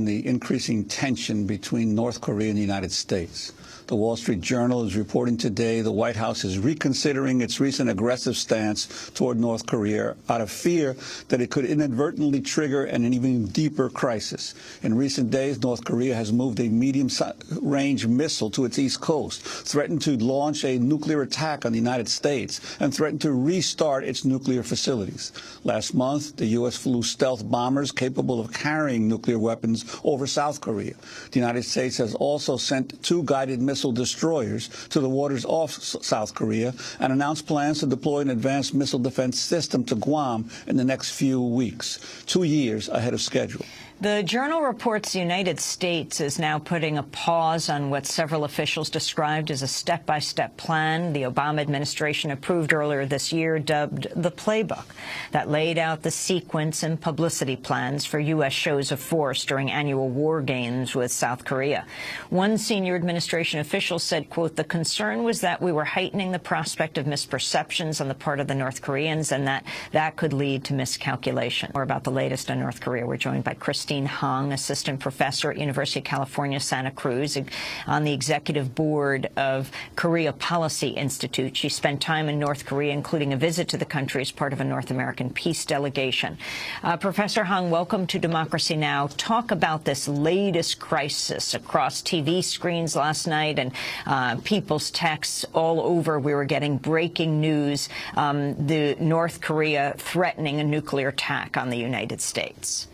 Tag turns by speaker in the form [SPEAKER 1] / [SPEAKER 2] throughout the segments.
[SPEAKER 1] The increasing tension between North Korea and the United States. The Wall Street Journal is reporting today the White House is reconsidering its recent aggressive stance toward North Korea out of fear that it could inadvertently trigger an even deeper crisis. In recent days, North Korea has moved a medium-range missile to its east coast, threatened to launch a nuclear attack on the United States, and threatened to restart its nuclear facilities. Last month, the U.S. flew stealth bombers capable of carrying nuclear weapons over South Korea. The United States has also sent 2 guided missile destroyers to the waters off South Korea and announced plans to deploy an advanced missile defense system to Guam in the next few weeks, 2 years ahead of schedule.
[SPEAKER 2] The Journal reports the United States is now putting a pause on what several officials described as a step-by-step plan the Obama administration approved earlier this year, dubbed the Playbook, that laid out the sequence and publicity plans for U.S. shows of force during annual war games with South Korea. One senior administration official said, quote, "The concern was that we were heightening the prospect of misperceptions on the part of the North Koreans and that could lead to miscalculation." More about the latest on North Korea, we're joined by Christine Hung, assistant professor at University of California, Santa Cruz, on the executive board of Korea Policy Institute. She spent time in North Korea, including a visit to the country as part of a North American peace delegation. Professor Hung, welcome to Democracy Now! Talk about this latest crisis across TV screens last night and people's texts all over. We were getting breaking news, the North Korea threatening a nuclear attack on the United States.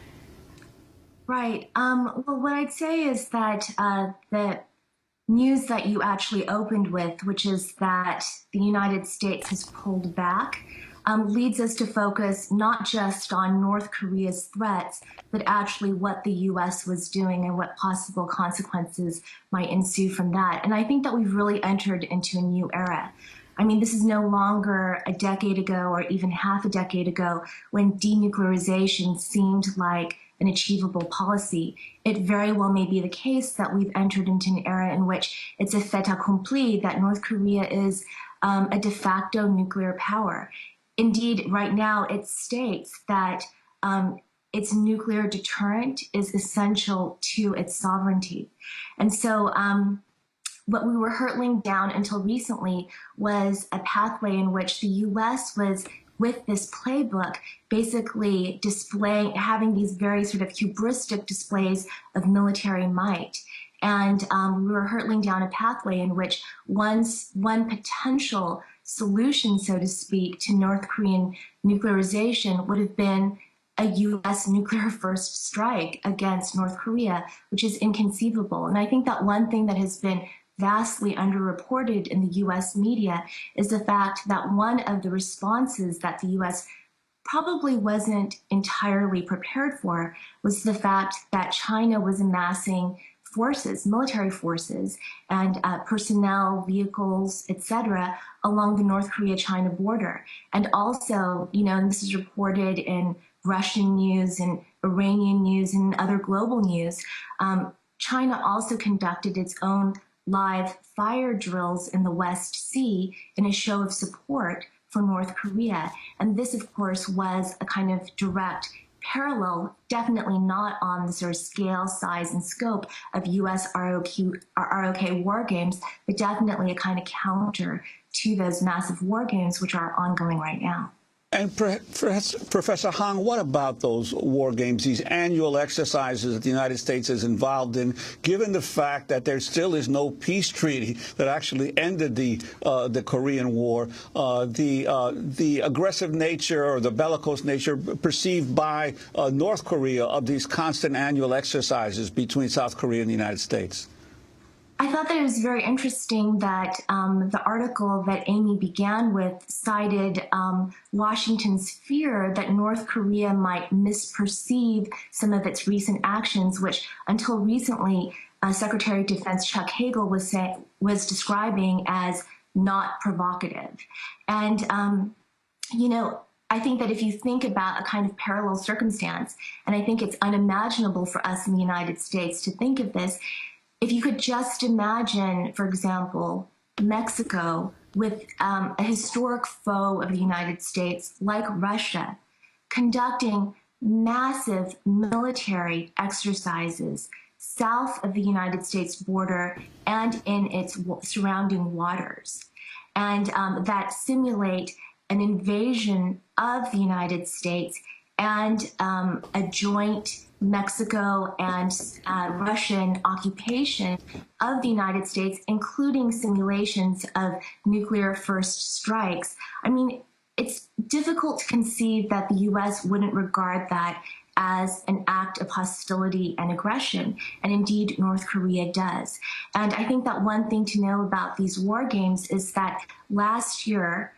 [SPEAKER 3] Right. Well, what I'd say is that the news that you actually opened with, which is that the United States has pulled back, leads us to focus not just on North Korea's threats, but actually what the U.S. was doing and what possible consequences might ensue from that. And I think that we've really entered into a new era. I mean, this is no longer a decade ago or even half a decade ago when denuclearization seemed like an achievable policy. It very well may be the case that we've entered into an era in which it's a fait accompli that North Korea is a de facto nuclear power. Indeed, right now it states that its nuclear deterrent is essential to its sovereignty. And so what we were hurtling down until recently was a pathway in which the U.S. was, with this playbook, basically having these very sort of hubristic displays of military might. And we were hurtling down a pathway in which one potential solution, so to speak, to North Korean nuclearization would have been a U.S. nuclear first strike against North Korea, which is inconceivable. And I think that one thing that has been vastly underreported in the U.S. media is the fact that one of the responses that the U.S. probably wasn't entirely prepared for was the fact that China was amassing forces, military forces, and personnel, vehicles, etc., along the North Korea-China border. And also, and this is reported in Russian news and Iranian news and other global news, China also conducted its own live fire drills in the West Sea in a show of support for North Korea. And this, of course, was a kind of direct parallel, definitely not on the sort of scale, size, and scope of U.S. ROK war games, but definitely a kind of counter to those massive war games which are ongoing right now.
[SPEAKER 1] And Professor Hong, what about those war games, these annual exercises that the United States is involved in, given the fact that there still is no peace treaty that actually ended the Korean War, the aggressive nature or the bellicose nature perceived by North Korea of these constant annual exercises between South Korea and the United States?
[SPEAKER 3] I thought that it was very interesting that the article that Amy began with cited Washington's fear that North Korea might misperceive some of its recent actions, which until recently Secretary of Defense Chuck Hagel was describing as not provocative. And, I think that if you think about a kind of parallel circumstance, and I think it's unimaginable for us in the United States to think of this, if you could just imagine, for example, Mexico with a historic foe of the United States like Russia conducting massive military exercises south of the United States border and in its surrounding waters, and that simulate an invasion of the United States and a joint Mexico and Russian occupation of the United States, including simulations of nuclear first strikes. I mean, it's difficult to conceive that the U.S. wouldn't regard that as an act of hostility and aggression, and indeed North Korea does. And I think that one thing to know about these war games is that last year,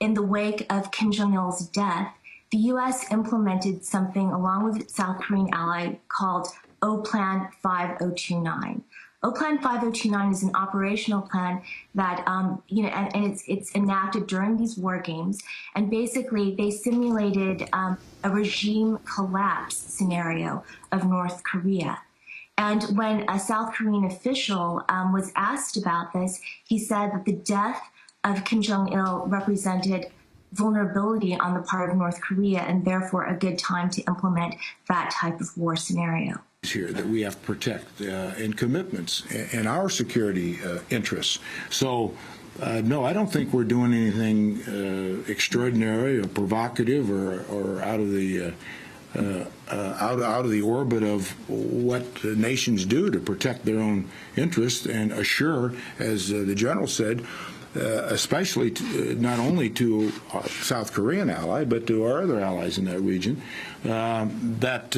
[SPEAKER 3] in the wake of Kim Jong-il's death, the U.S. implemented something along with its South Korean ally called O-Plan 5029. O-Plan 5029 is an operational plan that, and it's enacted during these war games. And basically, they simulated a regime collapse scenario of North Korea. And when a South Korean official was asked about this, he said that the death of Kim Jong-il represented vulnerability on the part of North Korea and therefore a good time to implement that type of war scenario.
[SPEAKER 4] Here that we have to protect in commitments and our security interests. So, no, I don't think we're doing anything extraordinary or provocative or out of the out of the orbit of what nations do to protect their own interests and assure, as the general said, especially not only to our South Korean ally, but to our other allies in that region, that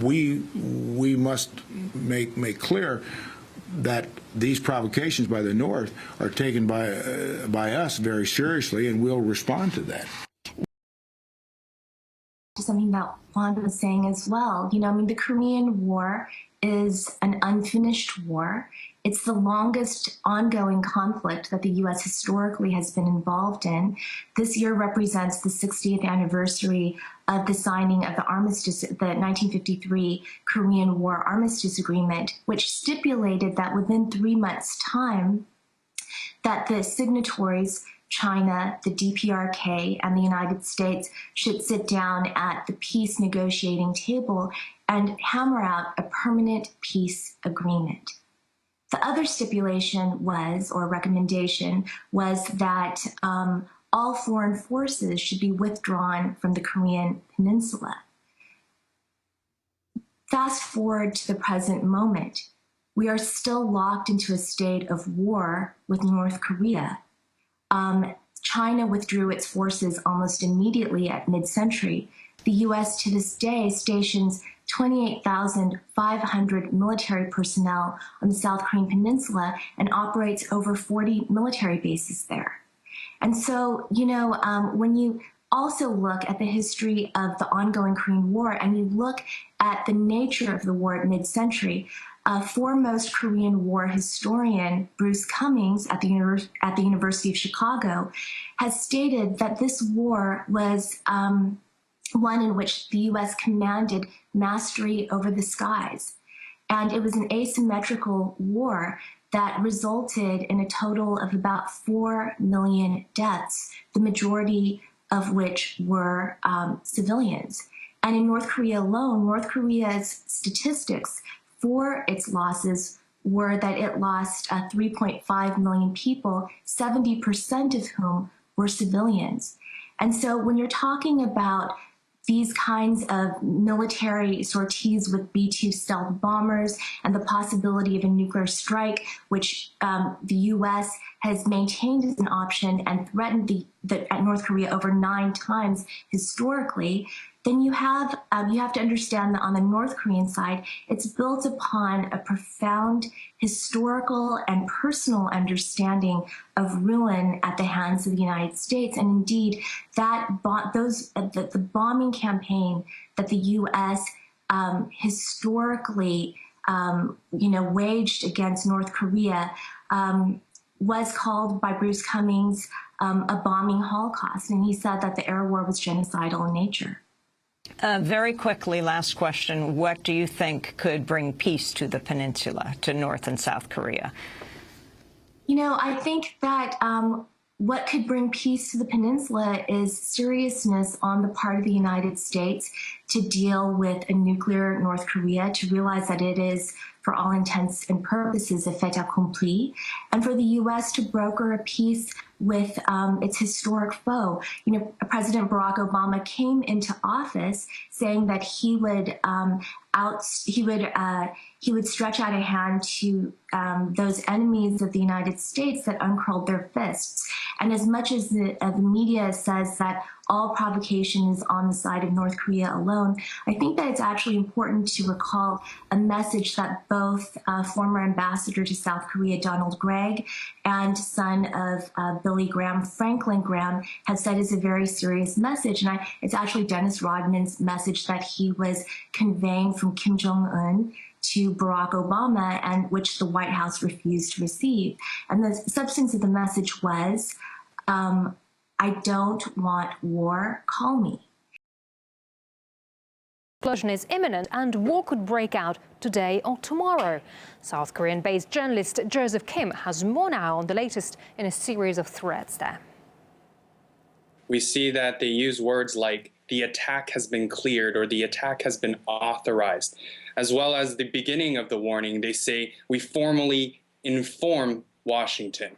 [SPEAKER 4] we must make clear that these provocations by the North are taken by us very seriously, and we'll respond to that.
[SPEAKER 3] Something that Juan was saying as well. You know, I mean, the Korean War is an unfinished war. It's the longest ongoing conflict that the U.S. historically has been involved in. This year represents the 60th anniversary of the signing of the armistice, the 1953 Korean War Armistice Agreement, which stipulated that within 3 months' time, that the signatories, China, the DPRK, and the United States should sit down at the peace negotiating table and hammer out a permanent peace agreement. The other stipulation was, or recommendation, was that all foreign forces should be withdrawn from the Korean peninsula. Fast forward to the present moment, we are still locked into a state of war with North Korea. China withdrew its forces almost immediately at mid-century. The U.S. to this day stations 28,500 military personnel on the South Korean peninsula and operates over 40 military bases there. And so, you know, when you also look at the history of the ongoing Korean War and you look at the nature of the war at mid-century, foremost Korean War historian Bruce Cummings at the University of Chicago has stated that this war was one in which the U.S. commanded mastery over the skies. And it was an asymmetrical war that resulted in a total of about 4 million deaths, the majority of which were civilians. And in North Korea alone, North Korea's statistics for its losses were that it lost 3.5 million people, 70% of whom were civilians. And so when you're talking about these kinds of military sorties with B-2 stealth bombers and the possibility of a nuclear strike, which the U.S. has maintained as an option and threatened North Korea over 9 times historically, then you have to understand that on the North Korean side, it's built upon a profound historical and personal understanding of ruin at the hands of the United States. And indeed, the bombing campaign that the U.S. Historically, waged against North Korea was called by Bruce Cummings a bombing holocaust. And he said that the air war was genocidal in nature.
[SPEAKER 2] Very quickly, last question. What do you think could bring peace to the peninsula, to North and South Korea?
[SPEAKER 3] You know, I think that what could bring peace to the peninsula is seriousness on the part of the United States to deal with a nuclear North Korea, to realize that it is, for all intents and purposes, a fait accompli, and for the U.S. to broker a peace with its historic foe. You know, President Barack Obama came into office saying that he would stretch out a hand to those enemies of the United States that uncurled their fists. And as much as the media says that all provocation is on the side of North Korea alone, I think that it's actually important to recall a message that both former ambassador to South Korea, Donald Gregg, and son of Billy Graham, Franklin Graham, have said is a very serious message. And it's actually Dennis Rodman's message that he was conveying from Kim Jong-un to Barack Obama, and which the White House refused to receive. And the substance of the message was, I don't want war, call me.
[SPEAKER 5] Explosion is imminent and war could break out today or tomorrow. South Korean-based journalist Joseph Kim has more now on the latest in a series of threats there.
[SPEAKER 6] We see that they use words like the attack has been cleared or the attack has been authorized. As well as the beginning of the warning, they say we formally inform Washington.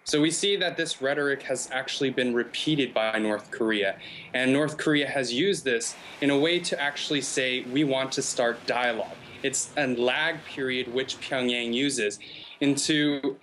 [SPEAKER 6] So we see that this rhetoric has actually been repeated by North Korea. And North Korea has used this in a way to actually say we want to start dialogue. It's a lag period which Pyongyang uses into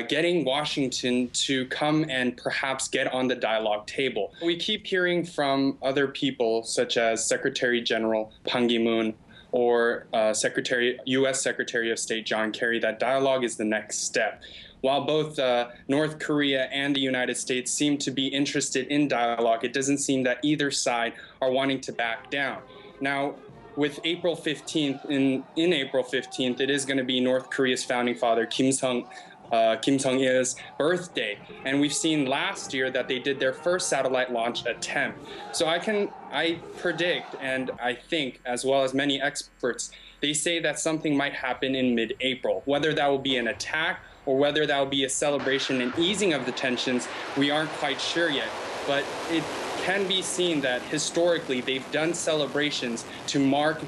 [SPEAKER 6] getting Washington to come and perhaps get on the dialogue table. We keep hearing from other people such as Secretary General Pan Ki-moon or U.S. Secretary of State John Kerry that dialogue is the next step. While both North Korea and the United States seem to be interested in dialogue, it doesn't seem that either side are wanting to back down. Now, with April 15th, in April 15th, it is going to be North Korea's founding father, Kim Jong-il's birthday. And we've seen last year that they did their first satellite launch attempt. So I predict, and I think, as well as many experts, they say that something might happen in mid-April. Whether that will be an attack or whether that will be a celebration and easing of the tensions, we aren't quite sure yet. But it can be seen that historically they've done celebrations to mark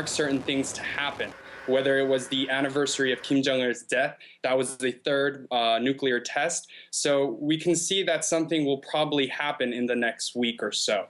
[SPEAKER 6] certain things to happen. Whether it was the anniversary of Kim Jong-il's death, that was the third nuclear test. So we can see that something will probably happen in the next week or so.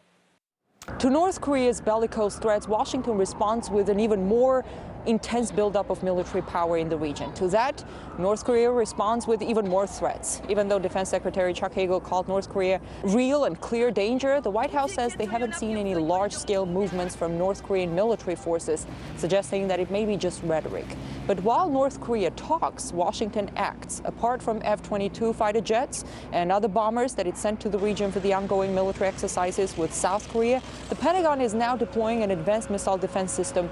[SPEAKER 7] To North Korea's bellicose threats, Washington responds with an even more intense buildup of military power in the region. To that, North Korea responds with even more threats. Even though Defense Secretary Chuck Hagel called North Korea real and clear danger, the White House says they haven't seen any large-scale movements from North Korean military forces, suggesting that it may be just rhetoric. But while North Korea talks, Washington acts. Apart from F-22 fighter jets and other bombers that it sent to the region for the ongoing military exercises with South Korea, the Pentagon is now deploying an advanced missile defense system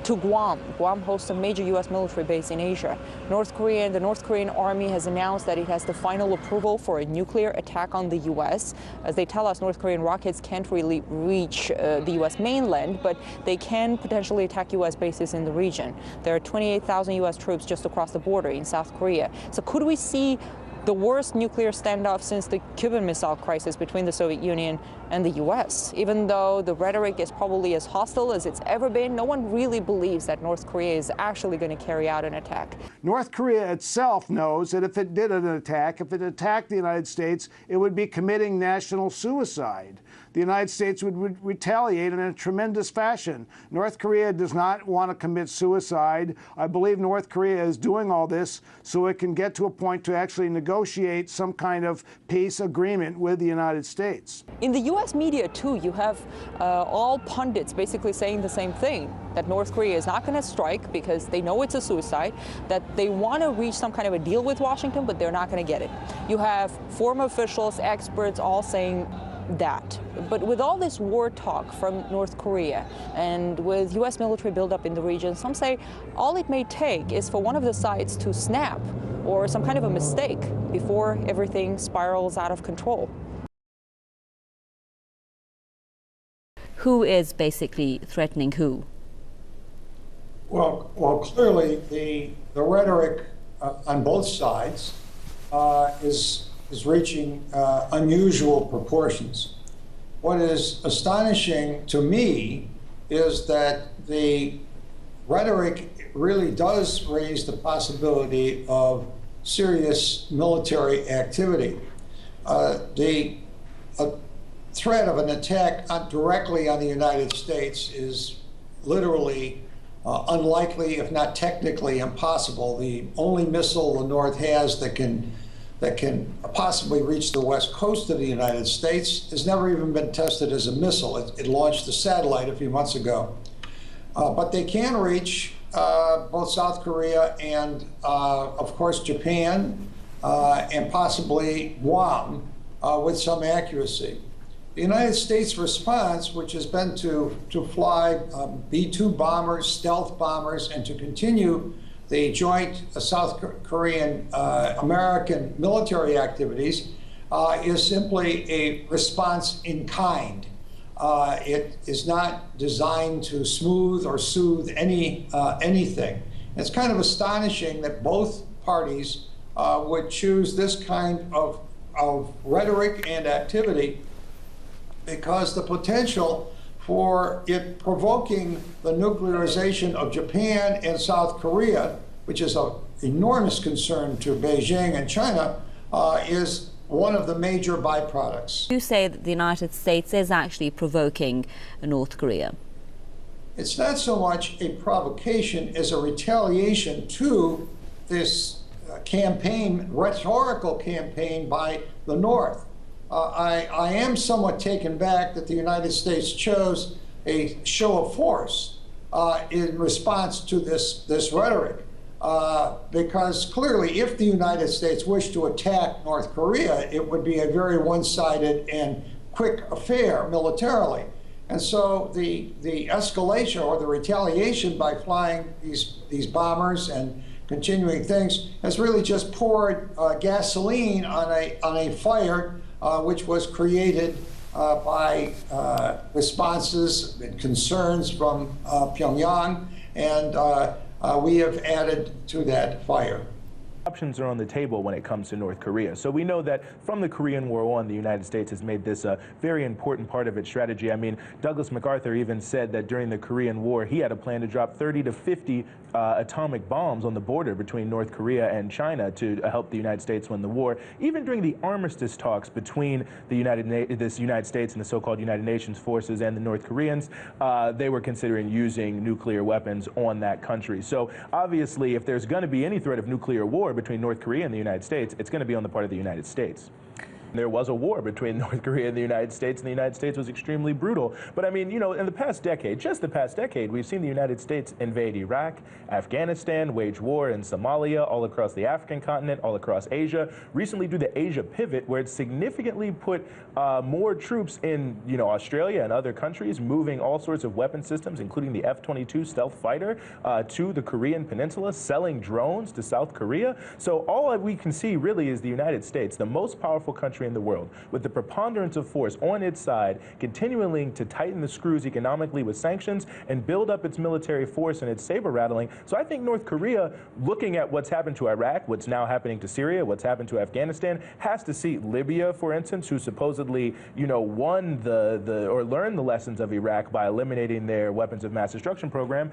[SPEAKER 7] to Guam. Guam hosts a major U.S. military base in Asia. The North Korean Army has announced that it has the final approval for a nuclear attack on the U.S. As they tell us, North Korean rockets can't really reach the U.S. mainland, but they can potentially attack U.S. bases in the region. There are 28,000 U.S. troops just across the border in South Korea. So could we see the worst nuclear standoff since the Cuban Missile Crisis between the Soviet Union and the U.S. Even though the rhetoric is probably as hostile as it's ever been, no one really believes that North Korea is actually going to carry out an attack.
[SPEAKER 8] North Korea itself knows that if it did an attack, if it attacked the United States, it would be committing national suicide. The United States would retaliate in a tremendous fashion. North Korea does not want to commit suicide. I believe North Korea is doing all this so it can get to a point to actually negotiate some kind of peace agreement with the United States.
[SPEAKER 7] In the U.S. media, too, you have all pundits basically saying the same thing, that North Korea is not going to strike because they know it's a suicide, that they want to reach some kind of a deal with Washington, but they're not going to get it. You have former officials, experts all saying that. But with all this war talk from North Korea and with U.S. military buildup in the region, some say all it may take is for one of the sides to snap or some kind of a mistake before everything spirals out of control.
[SPEAKER 9] Who is basically threatening who?
[SPEAKER 10] Well, clearly the rhetoric on both sides is is reaching unusual proportions. What is astonishing to me is that the rhetoric really does raise the possibility of serious military activity. The threat of an attack directly on the United States is literally unlikely, if not technically impossible. The only missile the North has that can possibly reach the west coast of the United States has never even been tested as a missile. It launched a satellite a few months ago. But they can reach both South Korea and, of course, Japan and possibly Guam with some accuracy. The United States response, which has been to fly B-2 bombers, stealth bombers, and to continue the joint South Korean American military activities, is simply a response in kind. It is not designed to smooth or soothe anything. It's kind of astonishing that both parties would choose this kind of rhetoric and activity, because the potential for it provoking the nuclearization of Japan and South Korea, which is of enormous concern to Beijing and China, is one of the major byproducts.
[SPEAKER 9] You say that the United States is actually provoking North Korea.
[SPEAKER 10] It's not so much a provocation as a retaliation to this campaign, rhetorical campaign by the North. I am somewhat taken back that the United States chose a show of force in response to this rhetoric, because clearly if the United States wished to attack North Korea, it would be a very one-sided and quick affair militarily. And so the escalation or the retaliation by flying these bombers and continuing things has really just poured gasoline on a fire which was created by responses and concerns from Pyongyang, and we have added to that fire.
[SPEAKER 11] Options are on the table when it comes to North Korea. So we know that from the Korean War on, the United States has made this a very important part of its strategy. I mean, Douglas MacArthur even said that during the Korean War, he had a plan to drop 30 to 50 atomic bombs on the border between North Korea and China to help the United States win the war. Even during the armistice talks between the United States and the so-called United Nations forces and the North Koreans, they were considering using nuclear weapons on that country. So obviously, if there's going to be any threat of nuclear war between North Korea and the United States, it's going to be on the part of the United States. There was a war between North Korea and the United States was extremely brutal. But I mean, you know, in the past decade, just the past decade, we've seen the United States invade Iraq, Afghanistan, wage war in Somalia, all across the African continent, all across Asia. Recently do the Asia pivot, where it significantly put more troops in, you know, Australia and other countries, moving all sorts of weapon systems, including the F-22 stealth fighter, to the Korean peninsula, selling drones to South Korea. So all we can see really is the United States, the most powerful country in the world, with the preponderance of force on its side, continuing to tighten the screws economically with sanctions and build up its military force and its saber rattling. So I think North Korea, looking at what's happened to Iraq, what's now happening to Syria, what's happened to Afghanistan, has to see Libya, for instance, who supposedly, you know, won or learned the lessons of Iraq by eliminating their weapons of mass destruction program.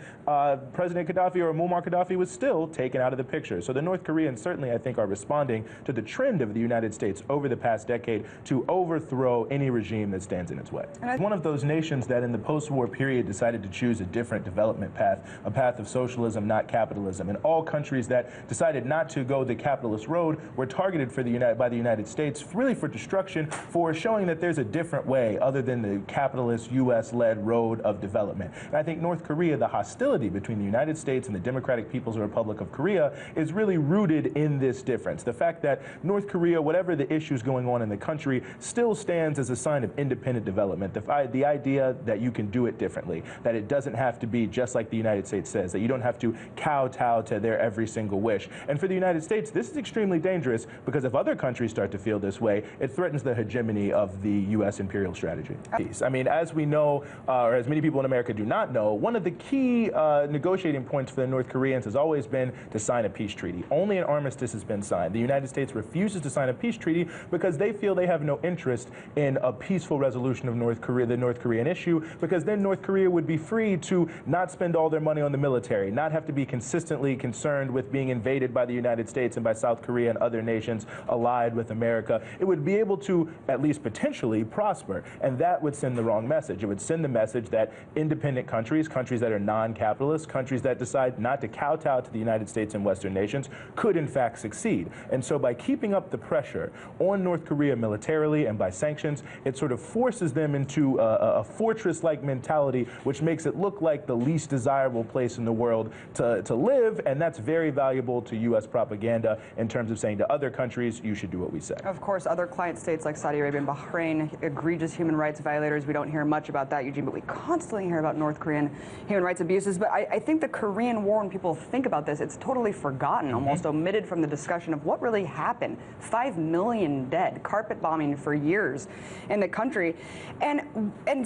[SPEAKER 11] President Gaddafi, or Muammar Gaddafi, was still taken out of the picture. So the North Koreans certainly, I think, are responding to the trend of the United States over the past decade to overthrow any regime that stands in its way. One of those nations that in the post-war period decided to choose a different development path, a path of socialism, not capitalism. And all countries that decided not to go the capitalist road were targeted by the United States, really for destruction, for showing that there's a different way other than the capitalist U.S.-led road of development. And I think North Korea, the hostility between the United States and the Democratic People's Republic of Korea is really rooted in this difference. The fact that North Korea, whatever the issues going on in the country still stands as a sign of independent development. The idea that you can do it differently, that it doesn't have to be just like the United States says, that you don't have to kowtow to their every single wish. And for the United States, this is extremely dangerous because if other countries start to feel this way, it threatens the hegemony of the U.S. imperial strategy. I mean, as we know, or as many people in America do not know, one of the key negotiating points for the North Koreans has always been to sign a peace treaty. Only an armistice has been signed. The United States refuses to sign a peace treaty because they feel they have no interest in a peaceful resolution of the North Korean issue, because then North Korea would be free to not spend all their money on the military, not have to be consistently concerned with being invaded by the United States and by South Korea and other nations allied with America. It would be able to, at least potentially, prosper. And that would send the wrong message. It would send the message that independent countries, countries that are non-capitalist, countries that decide not to kowtow to the United States and Western nations, could in fact succeed. And so by keeping up the pressure on North Korea militarily and by sanctions, it sort of forces them into a fortress-like mentality, which makes it look like the least desirable place in the world to live, and that's very valuable to U.S. propaganda in terms of saying to other countries, you should do what we say.
[SPEAKER 12] Of course, other client states like Saudi Arabia and Bahrain, egregious human rights violators. We don't hear much about that, Eugene, but we constantly hear about North Korean human rights abuses. But I think the Korean War, when people think about this, it's totally forgotten, almost omitted from the discussion of what really happened. 5 million dead, carpet bombing for years in the country. And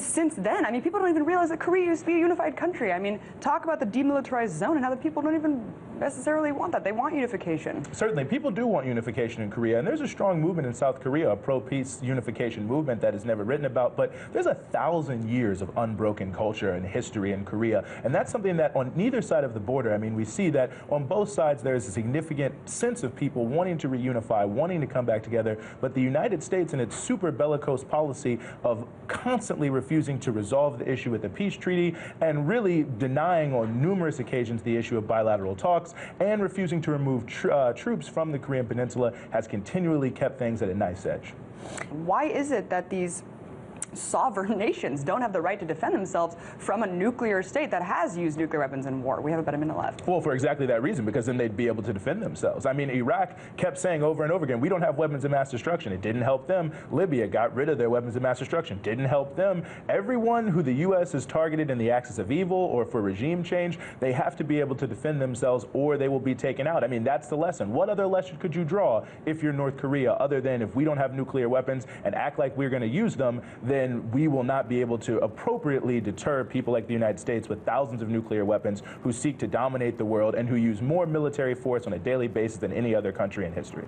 [SPEAKER 12] since then, I mean, people don't even realize that Korea used to be a unified country. I mean, talk about the demilitarized zone and how the people don't even necessarily want that. They want unification.
[SPEAKER 11] Certainly, people do want unification in Korea, and there's a strong movement in South Korea, a pro-peace unification movement that is never written about, but there's 1,000 years of unbroken culture and history in Korea, and that's something that on neither side of the border, I mean, we see that on both sides there's a significant sense of people wanting to reunify, wanting to come back together, but the United States and its super bellicose policy of constantly refusing to resolve the issue with a peace treaty and really denying on numerous occasions the issue of bilateral talks and refusing to remove troops from the Korean Peninsula has continually kept things at a knife's edge.
[SPEAKER 12] Why is it that these sovereign nations don't have the right to defend themselves from a nuclear state that has used nuclear weapons in war? We have about a minute left.
[SPEAKER 11] Well, for exactly that reason, because then they'd be able to defend themselves. I mean, Iraq kept saying over and over again, we don't have weapons of mass destruction. It didn't help them. Libya got rid of their weapons of mass destruction. Didn't help them. Everyone who the U.S. has targeted in the axis of evil or for regime change, they have to be able to defend themselves or they will be taken out. I mean, that's the lesson. What other lesson could you draw if you're North Korea other than if we don't have nuclear weapons and act like we're going to use them, then we will not be able to appropriately deter people like the United States with thousands of nuclear weapons who seek to dominate the world and who use more military force on a daily basis than any other country in history.